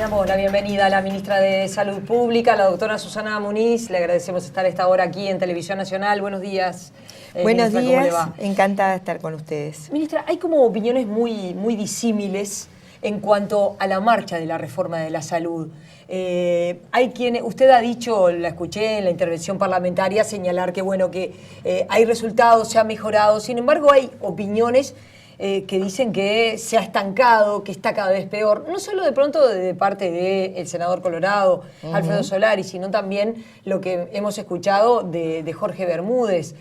damos la bienvenida a la ministra de Salud Pública, la doctora Susana Muniz. Le agradecemos estar a esta hora aquí en Televisión Nacional. Buenos días. Buenos ministra, días, ¿cómo le va? encantada de estar con ustedes. Ministra, hay como opiniones muy disímiles en cuanto a la marcha de la reforma de la salud. Hay quienes, usted ha dicho, la escuché en la intervención parlamentaria, señalar que bueno, que hay resultados, se ha mejorado. Sin embargo, hay opiniones que dicen que se ha estancado, que está cada vez peor, no solo de pronto de parte del senador Colorado, Alfredo Solari, sino también lo que hemos escuchado de Jorge Bermúdez,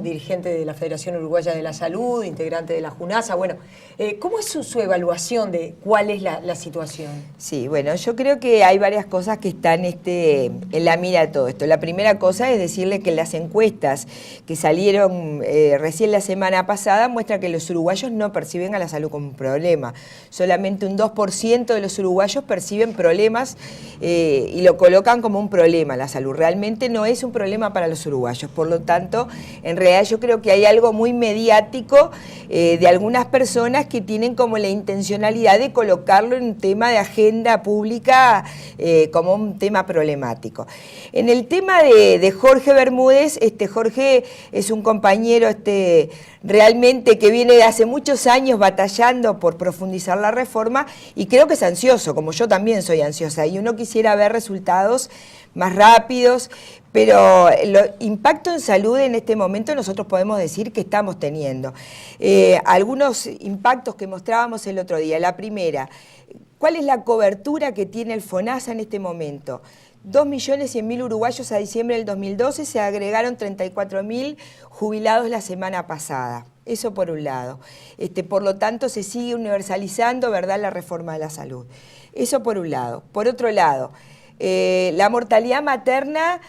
dirigente de la Federación Uruguaya de la Salud, integrante de la JUNASA. Bueno, ¿cómo es su evaluación de cuál es la situación? Sí, bueno, yo creo que hay varias cosas que están en la mira de todo esto. La primera cosa es decirle que las encuestas que salieron recién la semana pasada muestran que los uruguayos no perciben a la salud como un problema. Solamente un 2% de los uruguayos perciben problemas y lo colocan como un problema la salud. Realmente no es un problema para los uruguayos. Por lo tanto, en realidad yo creo que hay algo muy mediático de algunas personas que tienen como la intencionalidad de colocarlo en un tema de agenda pública como un tema problemático. En el tema de Jorge Bermúdez, Jorge es un compañero realmente que viene de hace muchos años batallando por profundizar la reforma y creo que es ansioso, como yo también soy ansiosa, y uno quisiera ver resultados más rápidos, pero el impacto en salud en este momento nosotros podemos decir que estamos teniendo. Algunos impactos que mostrábamos el otro día. La primera, ¿cuál es la cobertura que tiene el FONASA en este momento? 2.100.000 uruguayos a diciembre del 2012, se agregaron 34.000 jubilados la semana pasada. Eso por un lado. Por lo tanto, se sigue universalizando, ¿verdad?, la reforma de la salud. Eso por un lado. Por otro lado, la mortalidad materna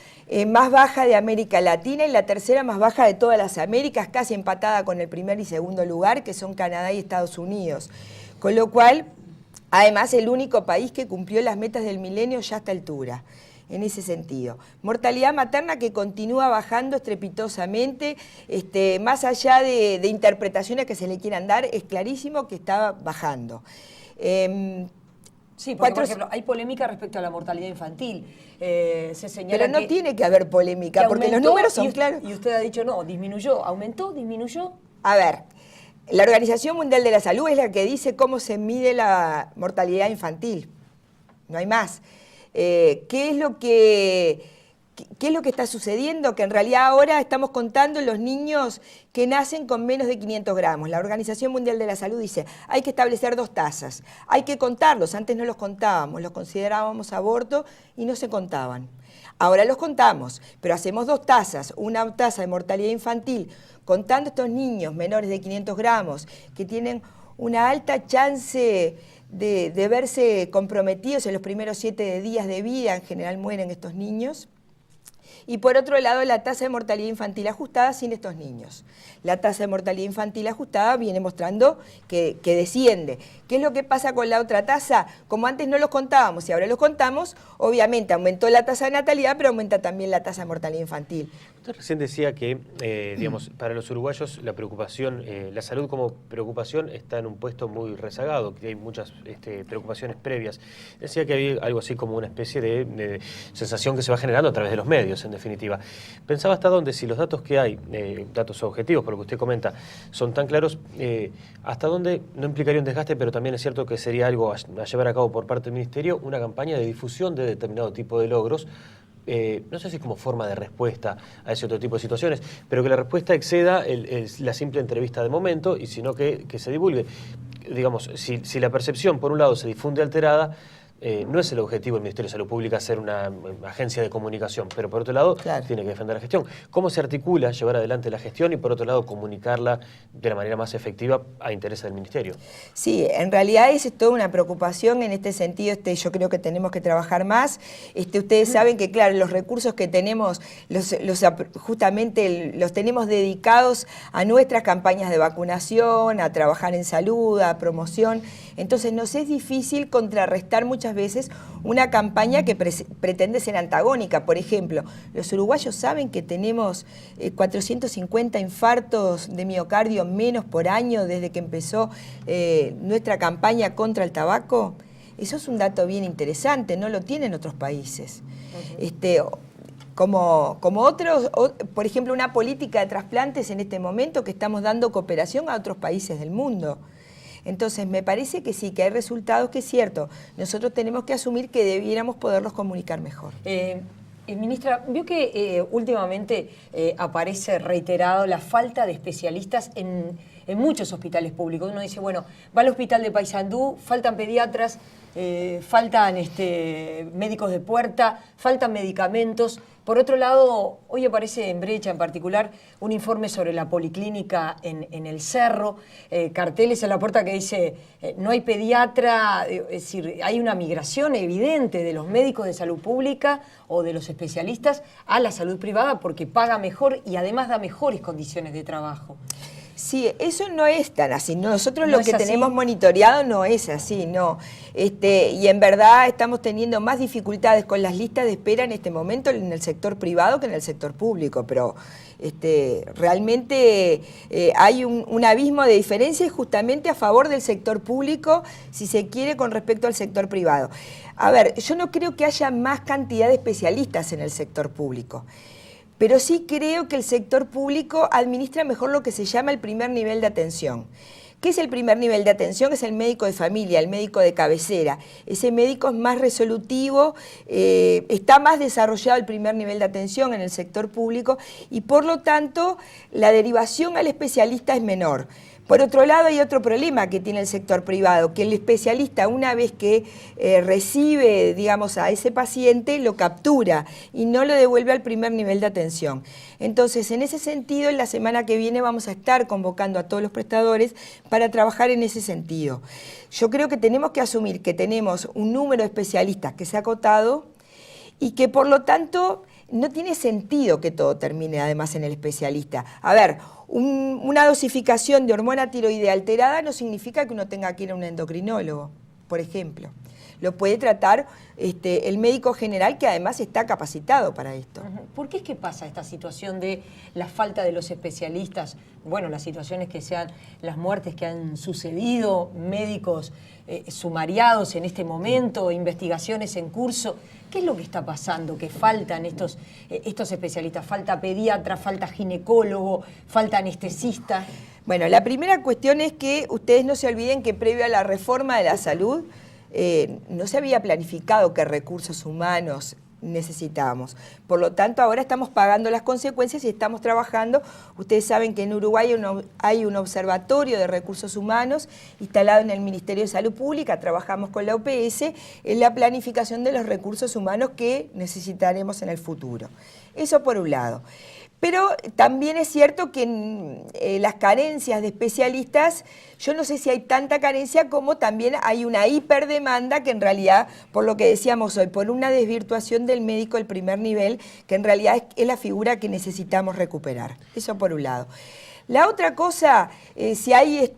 más baja de América Latina y la tercera más baja de todas las Américas, casi empatada con el primer y segundo lugar, que son Canadá y Estados Unidos. Con lo cual, además, el único país que cumplió las metas del milenio ya a esta altura, en ese sentido. Mortalidad materna que continúa bajando estrepitosamente, más allá de interpretaciones que se le quieran dar, es clarísimo que está bajando. Sí, porque, por ejemplo, hay polémica respecto a la mortalidad infantil. Se señala pero no tiene que haber polémica, porque los números son claros. Y usted ha dicho, no, disminuyó, aumentó, disminuyó. A ver, la Organización Mundial de la Salud es la que dice cómo se mide la mortalidad infantil. No hay más. ¿Qué es lo que está sucediendo? Que en realidad ahora estamos contando los niños que nacen con menos de 500 gramos. La Organización Mundial de la Salud dice, hay que establecer 2 tasas, hay que contarlos, antes no los contábamos, los considerábamos aborto y no se contaban. Ahora los contamos, pero hacemos 2 tasas, una tasa de mortalidad infantil, contando estos niños menores de 500 gramos que tienen una alta chance de verse comprometidos en los primeros 7 días de vida, en general mueren estos niños. Y por otro lado, la tasa de mortalidad infantil ajustada sin estos niños. La tasa de mortalidad infantil ajustada viene mostrando que desciende. ¿Qué es lo que pasa con la otra tasa? Como antes no los contábamos y ahora los contamos, obviamente aumentó la tasa de natalidad, pero aumenta también la tasa de mortalidad infantil. Usted recién decía que, digamos, para los uruguayos la preocupación, la salud como preocupación está en un puesto muy rezagado, que hay muchas preocupaciones previas. Decía que había algo así como una especie de sensación que se va generando a través de los medios, en definitiva. Pensaba hasta dónde, si los datos que hay, datos objetivos, por lo que usted comenta, son tan claros, hasta dónde no implicaría un desgaste, pero también es cierto que sería algo a llevar a cabo por parte del Ministerio, una campaña de difusión de determinado tipo de logros, no sé si como forma de respuesta a ese otro tipo de situaciones, pero que la respuesta exceda la simple entrevista de momento y sino que se divulgue. Digamos, si la percepción, por un lado, se difunde alterada, no es el objetivo del Ministerio de Salud Pública ser una agencia de comunicación, pero por otro lado tiene que defender la gestión. ¿Cómo se articula llevar adelante la gestión y por otro lado comunicarla de la manera más efectiva a intereses del Ministerio? Sí, en realidad es toda una preocupación en este sentido. Yo creo que tenemos que trabajar más. Ustedes saben que, claro, los recursos que tenemos justamente los tenemos dedicados a nuestras campañas de vacunación, a trabajar en salud, a promoción. Entonces nos es difícil contrarrestar muchas veces una campaña que pretende ser antagónica. Por ejemplo, los uruguayos saben que tenemos 450 infartos de miocardio menos por año desde que empezó nuestra campaña contra el tabaco. Eso es un dato bien interesante, no lo tienen otros países. Como otros, por ejemplo, una política de trasplantes en este momento que estamos dando cooperación a otros países del mundo. Entonces, me parece que sí, que hay resultados que es cierto. Nosotros tenemos que asumir que debiéramos poderlos comunicar mejor. Ministra, vio que últimamente aparece reiterado la falta de especialistas en muchos hospitales públicos. Uno dice, bueno, va al hospital de Paysandú, faltan pediatras, faltan médicos de puerta, faltan medicamentos. Por otro lado, hoy aparece en Brecha en particular un informe sobre la policlínica en el Cerro, carteles en la puerta que dice no hay pediatra, es decir, hay una migración evidente de los médicos de salud pública o de los especialistas a la salud privada porque paga mejor y además da mejores condiciones de trabajo. Sí, eso no es tan así. Nosotros ¿No lo que es así? tenemos monitoreado no es así, no. Y en verdad estamos teniendo más dificultades con las listas de espera en este momento en el sector privado que en el sector público, pero realmente hay un abismo de diferencia justamente a favor del sector público, si se quiere, con respecto al sector privado. A ver, yo no creo que haya más cantidad de especialistas en el sector público. Pero sí creo que el sector público administra mejor lo que se llama el primer nivel de atención. ¿Qué es el primer nivel de atención? Es el médico de familia, el médico de cabecera. Ese médico es más resolutivo, está más desarrollado el primer nivel de atención en el sector público y por lo tanto la derivación al especialista es menor. Por otro lado, hay otro problema que tiene el sector privado, que el especialista, una vez que recibe, digamos, a ese paciente, lo captura y no lo devuelve al primer nivel de atención. Entonces, en ese sentido, en la semana que viene vamos a estar convocando a todos los prestadores para trabajar en ese sentido. Yo creo que tenemos que asumir que tenemos un número de especialistas que se ha acotado y que, por lo tanto, no tiene sentido que todo termine además en el especialista. A ver, una dosificación de hormona tiroidea alterada no significa que uno tenga que ir a un endocrinólogo, por ejemplo. Lo puede tratar el médico general, que además está capacitado para esto. ¿Por qué es que pasa esta situación de la falta de los especialistas? Bueno, las situaciones que sean, las muertes que han sucedido, médicos sumariados en este momento, investigaciones en curso. ¿Qué es lo que está pasando? Que faltan estos especialistas. Falta pediatra, falta ginecólogo, falta anestesista. Bueno, la primera cuestión es que ustedes no se olviden que previo a la reforma de la salud no se había planificado qué recursos humanos necesitábamos. Por lo tanto, ahora estamos pagando las consecuencias y estamos trabajando. Ustedes saben que en Uruguay hay un observatorio de recursos humanos instalado en el Ministerio de Salud Pública. Trabajamos con la OPS en la planificación de los recursos humanos que necesitaremos en el futuro. Eso por un lado. Pero también es cierto que las carencias de especialistas, yo no sé si hay tanta carencia como también hay una hiperdemanda que en realidad, por lo que decíamos hoy, por una desvirtuación del médico del primer nivel, que en realidad es la figura que necesitamos recuperar. Eso por un lado. La otra cosa, si hay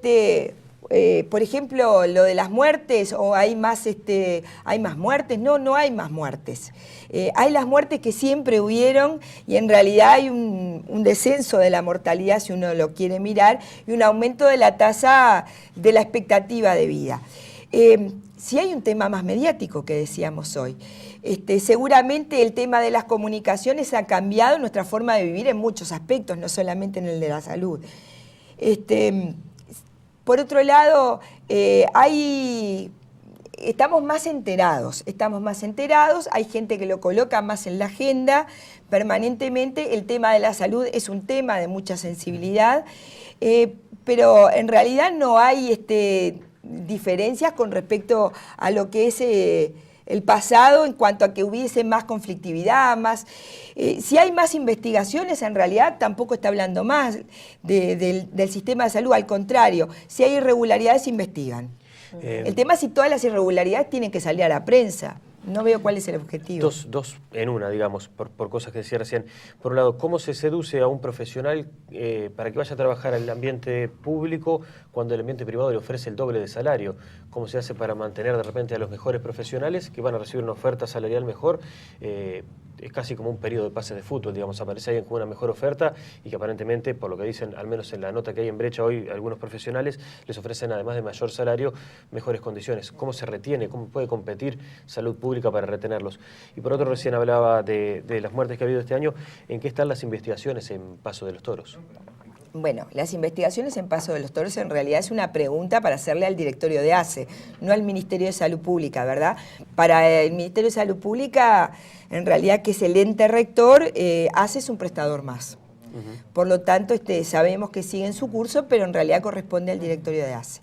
por ejemplo, lo de las muertes, o hay más muertes, no hay más muertes. Hay las muertes que siempre hubieron y en realidad hay un descenso de la mortalidad, si uno lo quiere mirar, y un aumento de la tasa de la expectativa de vida. Si hay un tema más mediático que decíamos hoy. Seguramente el tema de las comunicaciones ha cambiado nuestra forma de vivir en muchos aspectos, no solamente en el de la salud. Por otro lado, estamos más enterados, hay gente que lo coloca más en la agenda permanentemente. El tema de la salud es un tema de mucha sensibilidad, pero en realidad no hay diferencias con respecto a lo que es el pasado en cuanto a que hubiese más conflictividad, si hay más investigaciones, en realidad tampoco está hablando más del sistema de salud, al contrario, si hay irregularidades se investigan. El tema es si todas las irregularidades tienen que salir a la prensa. No veo cuál es el objetivo. Dos en una, digamos, por cosas que decía recién. Por un lado, ¿cómo se seduce a un profesional para que vaya a trabajar en el ambiente público cuando el ambiente privado le ofrece el doble de salario? ¿Cómo se hace para mantener de repente a los mejores profesionales que van a recibir una oferta salarial mejor es casi como un periodo de pases de fútbol, digamos, aparece alguien con una mejor oferta y que aparentemente, por lo que dicen, al menos en la nota que hay en Brecha hoy, algunos profesionales les ofrecen, además de mayor salario, mejores condiciones. ¿Cómo se retiene? ¿Cómo puede competir salud pública para retenerlos? Y por otro, recién hablaba de las muertes que ha habido este año. ¿En qué están las investigaciones en Paso de los Toros? Bueno, las investigaciones en Paso de los Toros en realidad es una pregunta para hacerle al directorio de ACE, no al Ministerio de Salud Pública, ¿verdad? Para el Ministerio de Salud Pública, en realidad, que es el ente rector, ACE es un prestador más. Por lo tanto, sabemos que sigue en su curso, pero en realidad corresponde al directorio de ACE.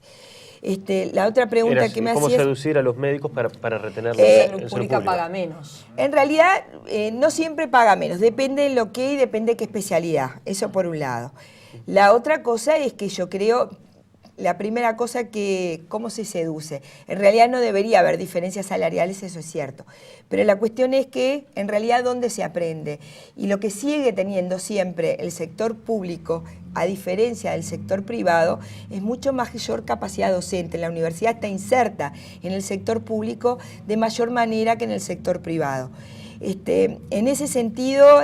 La otra pregunta que me hacías... ¿Cómo seducir a los médicos para retenerlos? La salud pública paga menos. En realidad, no siempre paga menos, depende de lo que y depende de qué especialidad, eso por un lado. La otra cosa es que yo creo, la primera cosa que, ¿cómo se seduce? En realidad no debería haber diferencias salariales, eso es cierto. Pero la cuestión es que, en realidad, ¿dónde se aprende? Y lo que sigue teniendo siempre el sector público, a diferencia del sector privado, es mucho mayor capacidad docente. La universidad está inserta en el sector público de mayor manera que en el sector privado. En ese sentido...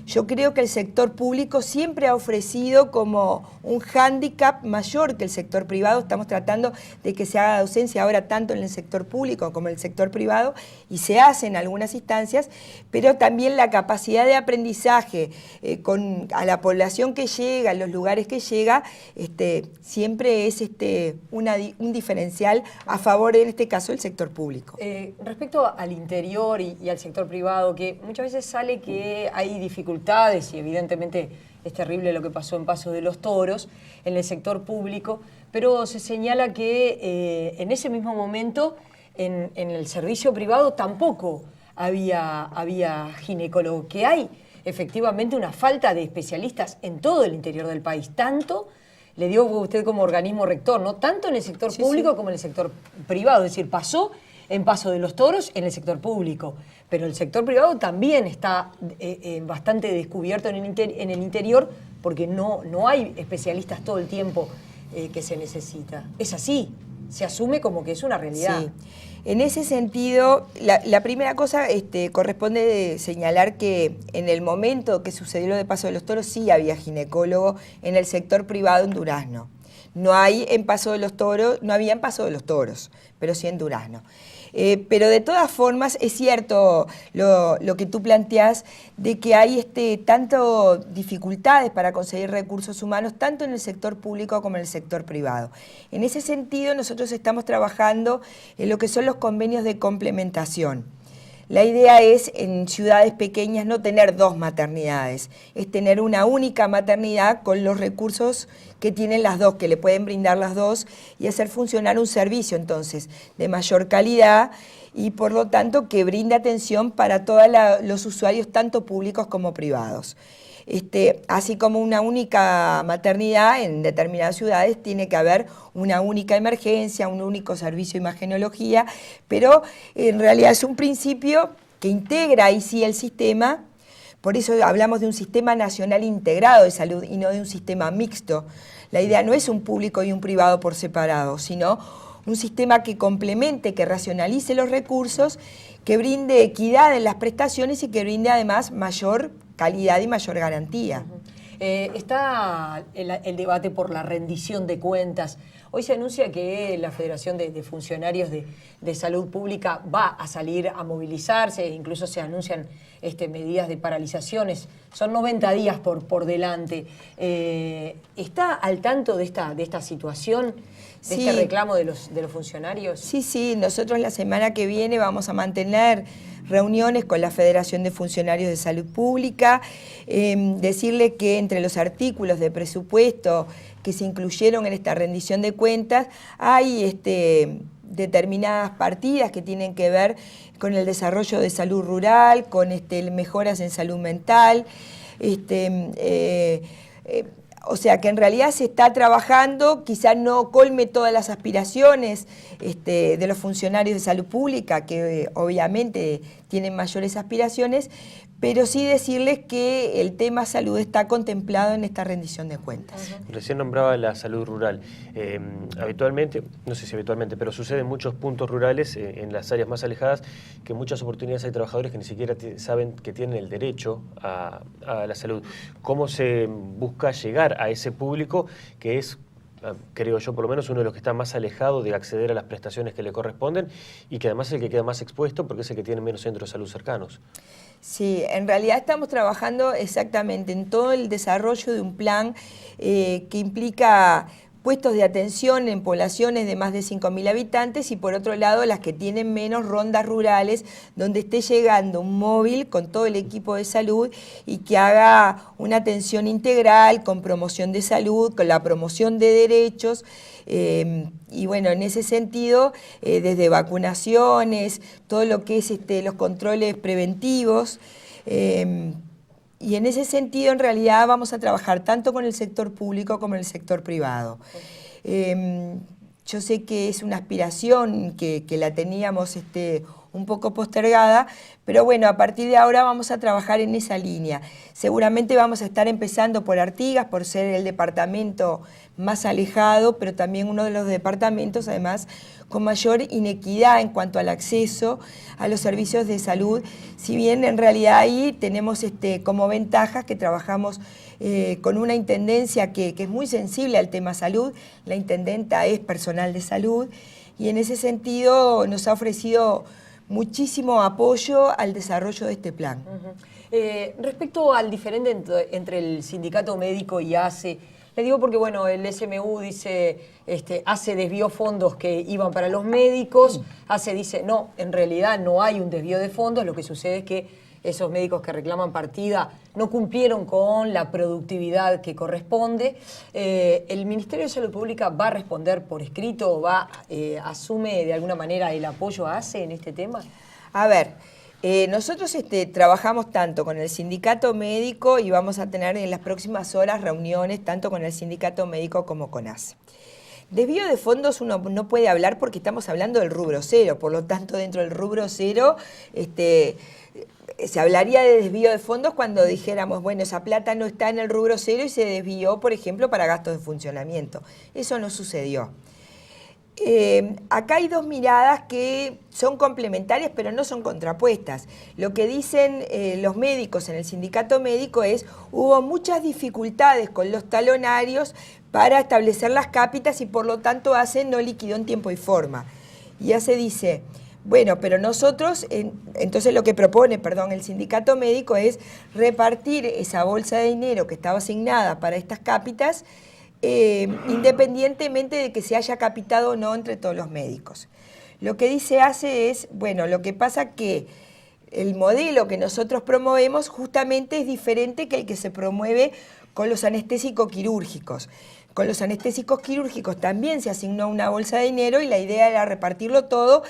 yo creo que el sector público siempre ha ofrecido como un hándicap mayor que el sector privado. Estamos tratando de que se haga docencia ahora tanto en el sector público como en el sector privado, y se hace en algunas instancias, pero también la capacidad de aprendizaje a la población que llega, a los lugares que llega, siempre es un diferencial a favor, en este caso, del sector público. Respecto al interior y al sector privado, que muchas veces sale que hay dificultades, y evidentemente es terrible lo que pasó en Paso de los Toros, en el sector público, pero se señala que en ese mismo momento en el servicio privado tampoco había ginecólogo, que hay efectivamente una falta de especialistas en todo el interior del país, tanto, le dio usted como organismo rector, ¿no? Tanto en el sector público como en el sector privado, es decir, pasó en Paso de los Toros en el sector público, pero el sector privado también está bastante descubierto en el interior, porque no hay especialistas todo el tiempo que se necesita. Es así, se asume como que es una realidad. Sí. En ese sentido, la primera cosa corresponde de señalar que en el momento que sucedió lo de Paso de los Toros sí había ginecólogo en el sector privado en Durazno. No había en Paso de los Toros, pero sí en Durazno. Pero de todas formas es cierto lo que tú planteás, de que hay tanto dificultades para conseguir recursos humanos, tanto en el sector público como en el sector privado. En ese sentido, nosotros estamos trabajando en lo que son los convenios de complementación. La idea es, en ciudades pequeñas, no tener dos maternidades, es tener una única maternidad con los recursos que tienen las dos, que le pueden brindar las dos, y hacer funcionar un servicio, entonces, de mayor calidad y, por lo tanto, que brinde atención para todos los usuarios, tanto públicos como privados. Así como una única maternidad en determinadas ciudades, tiene que haber una única emergencia, un único servicio de imagenología, pero en realidad es un principio que integra ahí sí el sistema. Por eso hablamos de un sistema nacional integrado de salud y no de un sistema mixto. La idea no es un público y un privado por separado, sino un sistema que complemente, que racionalice los recursos, que brinde equidad en las prestaciones y que brinde además mayor calidad y mayor garantía. Está el debate por la rendición de cuentas. Hoy se anuncia que la Federación de Funcionarios de Salud Pública va a salir a movilizarse, incluso se anuncian medidas de paralizaciones. Son 90 días por delante. ¿Está al tanto de esta situación, de este reclamo de los funcionarios? Sí, nosotros la semana que viene vamos a mantener reuniones con la Federación de Funcionarios de Salud Pública, decirle que entre los artículos de presupuesto que se incluyeron en esta rendición de cuentas hay determinadas partidas que tienen que ver con el desarrollo de salud rural, con mejoras en salud mental, o sea que en realidad se está trabajando, quizás no colme todas las aspiraciones de los funcionarios de salud pública, que obviamente tienen mayores aspiraciones, pero sí decirles que el tema salud está contemplado en esta rendición de cuentas. Recién nombraba la salud rural. Habitualmente, no sé si habitualmente, pero sucede en muchos puntos rurales, en las áreas más alejadas, que en muchas oportunidades hay trabajadores que ni siquiera saben que tienen el derecho a la salud. ¿Cómo se busca llegar a ese público que es, creo yo, por lo menos uno de los que está más alejado de acceder a las prestaciones que le corresponden y que además es el que queda más expuesto porque es el que tiene menos centros de salud cercanos? Sí, en realidad estamos trabajando exactamente en todo el desarrollo de un plan que implica puestos de atención en poblaciones de más de 5.000 habitantes y por otro lado las que tienen menos, rondas rurales donde esté llegando un móvil con todo el equipo de salud y que haga una atención integral con promoción de salud, con la promoción de derechos. Y bueno, en ese sentido, desde vacunaciones, todo lo que es los controles preventivos, y en ese sentido, en realidad, vamos a trabajar tanto con el sector público como en el sector privado. Yo sé que es una aspiración que la teníamos un poco postergada, pero bueno, a partir de ahora vamos a trabajar en esa línea. Seguramente vamos a estar empezando por Artigas, por ser el departamento más alejado, pero también uno de los departamentos, además, con mayor inequidad en cuanto al acceso a los servicios de salud, si bien en realidad ahí tenemos como ventajas que trabajamos con una intendencia que es muy sensible al tema salud. La intendenta es personal de salud y en ese sentido nos ha ofrecido muchísimo apoyo al desarrollo de este plan. Respecto al diferente entre el sindicato médico y ACE, le digo porque bueno, el SMU dice, ACE desvió fondos que iban para los médicos, ACE dice, no, en realidad no hay un desvío de fondos, lo que sucede es que esos médicos que reclaman partida no cumplieron con la productividad que corresponde. ¿El Ministerio de Salud Pública va a responder por escrito o asume de alguna manera el apoyo a ACE en este tema? A ver, nosotros trabajamos tanto con el sindicato médico y vamos a tener en las próximas horas reuniones tanto con el sindicato médico como con ACE. Desvío de fondos uno no puede hablar porque estamos hablando del rubro cero, por lo tanto dentro del rubro cero se hablaría de desvío de fondos cuando dijéramos, bueno, esa plata no está en el rubro cero y se desvió, por ejemplo, para gastos de funcionamiento. Eso no sucedió. Acá hay dos miradas que son complementarias pero no son contrapuestas. Lo que dicen los médicos en el sindicato médico es hubo muchas dificultades con los talonarios para establecer las cápitas y por lo tanto ACE no liquidó en tiempo y forma. Y ACE dice, bueno, pero nosotros, entonces lo que propone, el sindicato médico es repartir esa bolsa de dinero que estaba asignada para estas cápitas independientemente de que se haya capitado o no entre todos los médicos. Lo que dice ACE es, bueno, lo que pasa que el modelo que nosotros promovemos justamente es diferente que el que se promueve con los anestésicos quirúrgicos. Con los anestésicos quirúrgicos también se asignó una bolsa de dinero y la idea era repartirlo todo,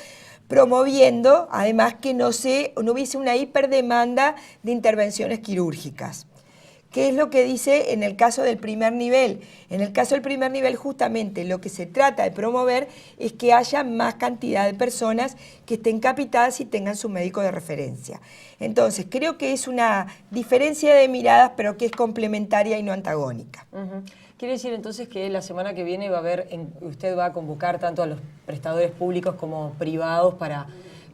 promoviendo además que no hubiese una hiperdemanda de intervenciones quirúrgicas. ¿Qué es lo que dice en el caso del primer nivel? En el caso del primer nivel justamente lo que se trata de promover es que haya más cantidad de personas que estén capitadas y tengan su médico de referencia. Entonces creo que es una diferencia de miradas pero que es complementaria y no antagónica. Quiere decir entonces que la semana que viene usted va a convocar tanto a los prestadores públicos como privados para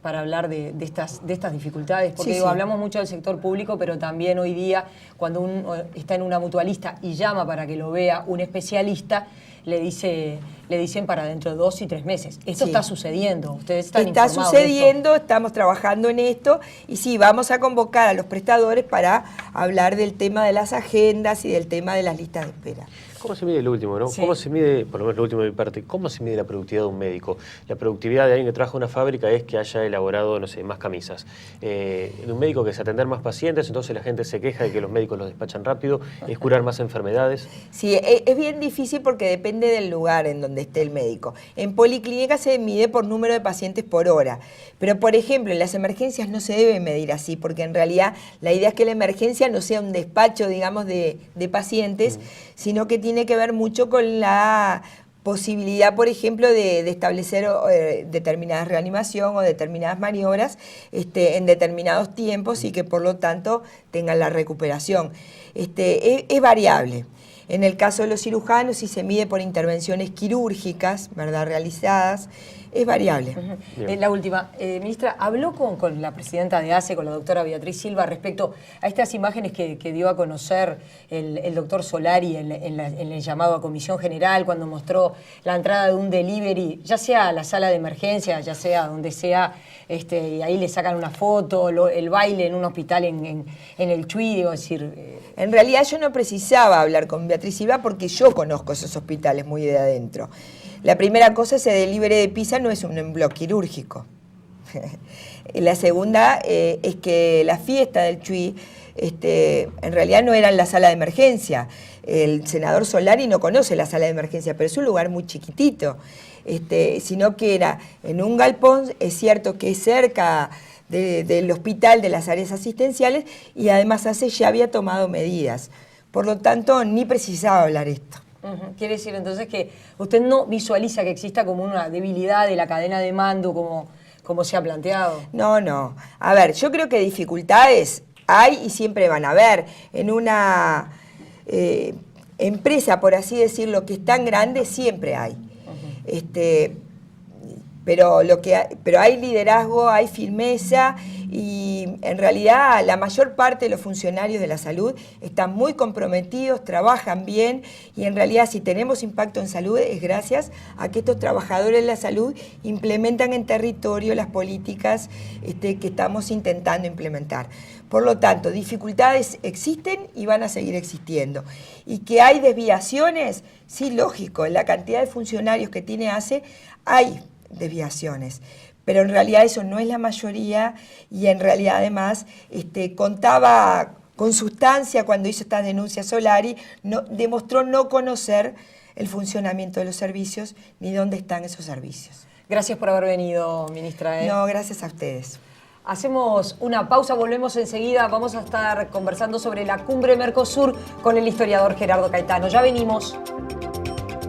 hablar de estas dificultades, porque sí. Hablamos mucho del sector público, pero también hoy día cuando uno está en una mutualista y llama para que lo vea un especialista, le dicen para dentro de 2 y 3 meses. Esto está sucediendo, ustedes están informados. Está sucediendo, estamos trabajando en esto y sí, vamos a convocar a los prestadores para hablar del tema de las agendas y del tema de las listas de espera. ¿Cómo se mide lo último, no? Sí. ¿Cómo se mide, por lo menos lo último de mi parte, cómo se mide la productividad de un médico? La productividad de alguien que trabaja en una fábrica es que haya elaborado, no sé, más camisas. De un médico que es atender más pacientes, entonces la gente se queja de que los médicos los despachan rápido, es curar más enfermedades. Sí, es bien difícil porque depende del lugar en donde esté el médico. En policlínica se mide por número de pacientes por hora, pero por ejemplo en las emergencias no se debe medir así, porque en realidad la idea es que la emergencia no sea un despacho, digamos, de pacientes, sino que tiene que ver mucho con la posibilidad, por ejemplo, de establecer determinadas reanimación o determinadas maniobras en determinados tiempos y que por lo tanto tengan la recuperación. Es variable. En el caso de los cirujanos, si se mide por intervenciones quirúrgicas, ¿verdad?, realizadas, es variable. La última, ministra, habló con la presidenta de ACE, con la doctora Beatriz Silva, respecto a estas imágenes que dio a conocer el doctor Solari en el llamado a Comisión General, cuando mostró la entrada de un delivery, ya sea a la sala de emergencia, ya sea donde sea, y ahí le sacan una foto, el baile en un hospital en el Chuy, digo, es decir... En realidad yo no precisaba hablar con Beatriz Silva porque yo conozco esos hospitales muy de adentro. La primera cosa, ese delivery de pizza no es un bloque quirúrgico. La segunda es que la fiesta del Chuy en realidad no era en la sala de emergencia. El senador Solari no conoce la sala de emergencia, pero es un lugar muy chiquitito, sino que era en un galpón, es cierto que es cerca del hospital, de las áreas asistenciales, y además ACE ya había tomado medidas. Por lo tanto, ni precisaba hablar esto. Quiere decir entonces que usted no visualiza que exista como una debilidad de la cadena de mando como se ha planteado. No, no. A ver, yo creo que dificultades hay y siempre van a haber. En una empresa, por así decirlo, que es tan grande, siempre hay. Pero hay liderazgo, hay firmeza y en realidad la mayor parte de los funcionarios de la salud están muy comprometidos, trabajan bien y en realidad si tenemos impacto en salud es gracias a que estos trabajadores de la salud implementan en territorio las políticas que estamos intentando implementar. Por lo tanto, dificultades existen y van a seguir existiendo. Y que hay desviaciones, sí, lógico, en la cantidad de funcionarios que tiene ACE hay desviaciones, pero en realidad eso no es la mayoría y en realidad además contaba con sustancia cuando hizo estas denuncias Solari, demostró no conocer el funcionamiento de los servicios ni dónde están esos servicios. Gracias por haber venido, ministra. No, gracias a ustedes. Hacemos una pausa, volvemos enseguida, vamos a estar conversando sobre la Cumbre Mercosur con el historiador Gerardo Caetano. Ya venimos.